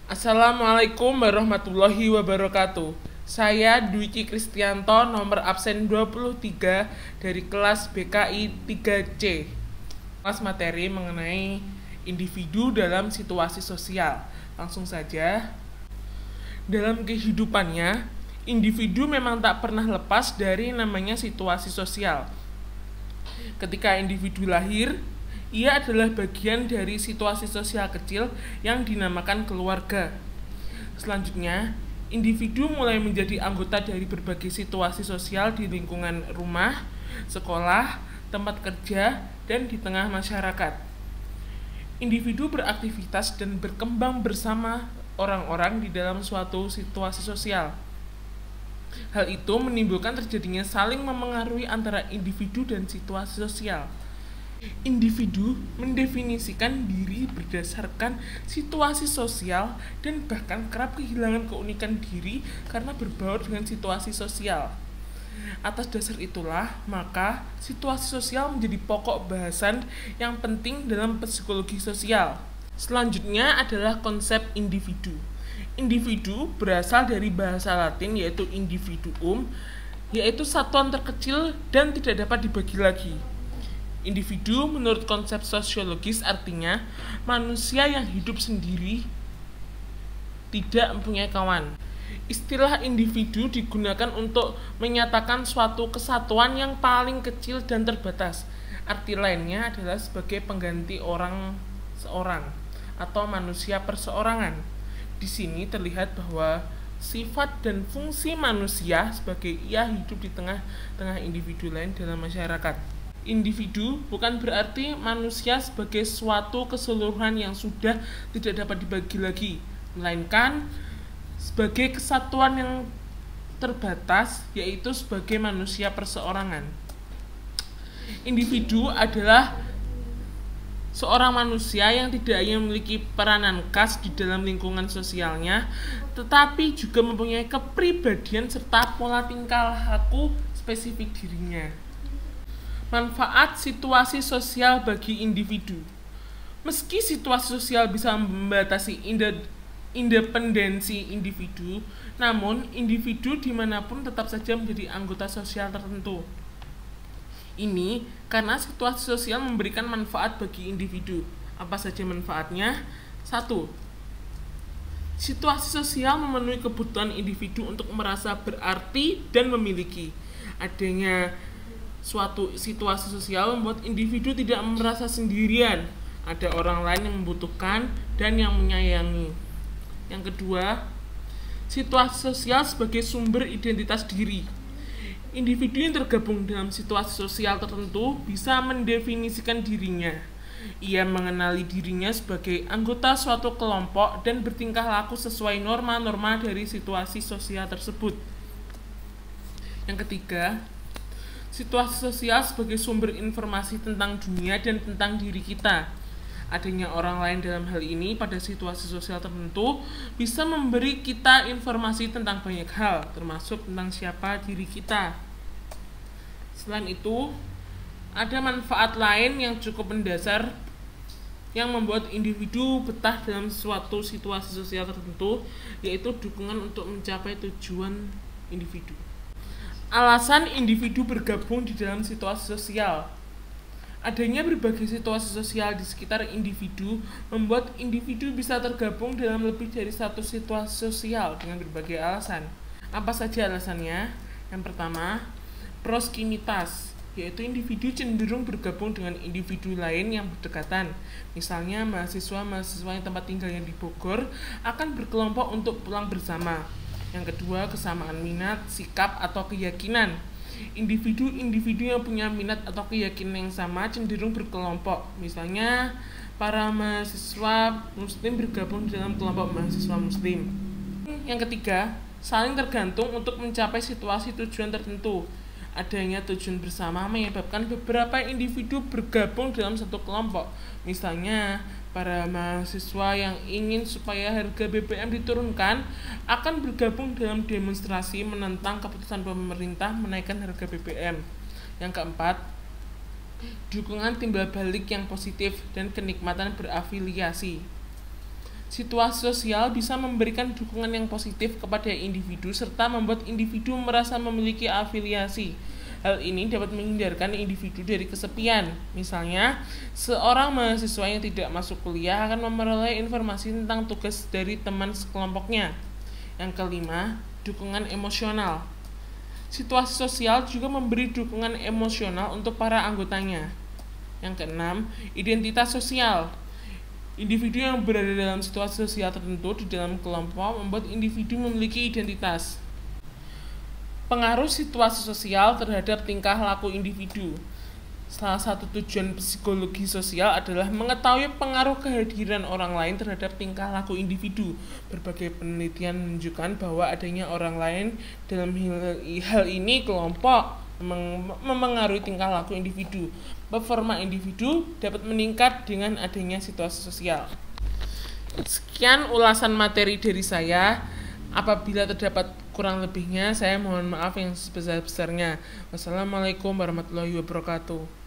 Assalamualaikum warahmatullahi wabarakatuh. Saya Dwiki Kristianto, nomor absen 23 dari kelas BKI 3C. Kelas materi mengenai individu dalam situasi sosial. Langsung saja. Dalam kehidupannya, individu memang tak pernah lepas dari namanya situasi sosial. Ketika individu lahir, ia adalah bagian dari situasi sosial kecil yang dinamakan keluarga. Selanjutnya, individu mulai menjadi anggota dari berbagai situasi sosial di lingkungan rumah, sekolah, tempat kerja, dan di tengah masyarakat. Individu beraktivitas dan berkembang bersama orang-orang di dalam suatu situasi sosial. Hal itu menimbulkan terjadinya saling memengaruhi antara individu dan situasi sosial. Individu mendefinisikan diri berdasarkan situasi sosial dan bahkan kerap kehilangan keunikan diri karena berbaur dengan situasi sosial. Atas dasar itulah, maka situasi sosial menjadi pokok bahasan yang penting dalam psikologi sosial. Selanjutnya adalah konsep individu. Individu berasal dari bahasa Latin yaitu individuum, yaitu satuan terkecil dan tidak dapat dibagi lagi. Individu menurut konsep sosiologis artinya manusia yang hidup sendiri, tidak mempunyai kawan. Istilah individu digunakan untuk menyatakan suatu kesatuan yang paling kecil dan terbatas. Arti lainnya adalah sebagai pengganti orang seorang atau manusia perseorangan. Di sini terlihat bahwa sifat dan fungsi manusia sebagai ia hidup di tengah-tengah individu lain dalam masyarakat. Individu bukan berarti manusia sebagai suatu keseluruhan yang sudah tidak dapat dibagi lagi, melainkan sebagai kesatuan yang terbatas, yaitu sebagai manusia perseorangan. Individu adalah seorang manusia yang tidak hanya memiliki peranan khas di dalam lingkungan sosialnya, tetapi juga mempunyai kepribadian serta pola tingkah laku spesifik dirinya. Manfaat situasi sosial bagi individu. Meski situasi sosial bisa membatasi independensi individu, namun individu dimanapun tetap saja menjadi anggota sosial tertentu. Ini karena situasi sosial memberikan manfaat bagi individu. Apa saja manfaatnya? 1. Situasi sosial memenuhi kebutuhan individu untuk merasa berarti dan memiliki. Adanya suatu situasi sosial membuat individu tidak merasa sendirian. Ada orang lain yang membutuhkan dan yang menyayangi. Yang kedua, situasi sosial sebagai sumber identitas diri. Individu yang tergabung dalam situasi sosial tertentu bisa mendefinisikan dirinya. Ia mengenali dirinya sebagai anggota suatu kelompok dan bertingkah laku sesuai norma-norma dari situasi sosial tersebut. Yang ketiga, situasi sosial sebagai sumber informasi tentang dunia dan tentang diri kita. Adanya orang lain dalam hal ini pada situasi sosial tertentu bisa memberi kita informasi tentang banyak hal, termasuk tentang siapa diri kita. Selain itu, ada manfaat lain yang cukup mendasar yang membuat individu betah dalam suatu situasi sosial tertentu, yaitu dukungan untuk mencapai tujuan individu. Alasan individu bergabung di dalam situasi sosial. Adanya berbagai situasi sosial di sekitar individu membuat individu bisa tergabung dalam lebih dari satu situasi sosial dengan berbagai alasan. Apa saja alasannya? Yang pertama, proximitas, yaitu individu cenderung bergabung dengan individu lain yang berdekatan. Misalnya mahasiswa yang tempat tinggalnya di Bogor akan berkelompok untuk pulang bersama. Yang kedua, kesamaan minat, sikap, atau keyakinan. Individu-individu yang punya minat atau keyakinan yang sama cenderung berkelompok. Misalnya, para mahasiswa muslim bergabung dalam kelompok mahasiswa muslim. Yang ketiga, saling tergantung untuk mencapai situasi tujuan tertentu. Adanya tujuan bersama menyebabkan beberapa individu bergabung dalam satu kelompok. Misalnya, para mahasiswa yang ingin supaya harga BBM diturunkan akan bergabung dalam demonstrasi menentang keputusan pemerintah menaikkan harga BBM. Yang keempat, dukungan timbal balik yang positif dan kenikmatan berafiliasi. Situasi sosial bisa memberikan dukungan yang positif kepada individu serta membuat individu merasa memiliki afiliasi. Hal ini dapat menghindarkan individu dari kesepian. Misalnya, seorang mahasiswa yang tidak masuk kuliah akan memperoleh informasi tentang tugas dari teman sekelompoknya. Yang kelima, dukungan emosional. Situasi sosial juga memberi dukungan emosional untuk para anggotanya. Yang keenam, identitas sosial. Individu yang berada dalam situasi sosial tertentu di dalam kelompok membuat individu memiliki identitas. Pengaruh situasi sosial terhadap tingkah laku individu. Salah satu tujuan psikologi sosial adalah mengetahui pengaruh kehadiran orang lain terhadap tingkah laku individu. Berbagai penelitian menunjukkan bahwa adanya orang lain dalam hal ini kelompok memengaruhi tingkah laku individu. Performa individu dapat meningkat dengan adanya situasi sosial. Sekian ulasan materi dari saya. Apabila terdapat kurang lebihnya, saya mohon maaf yang sebesar-besarnya. Wassalamualaikum warahmatullahi wabarakatuh.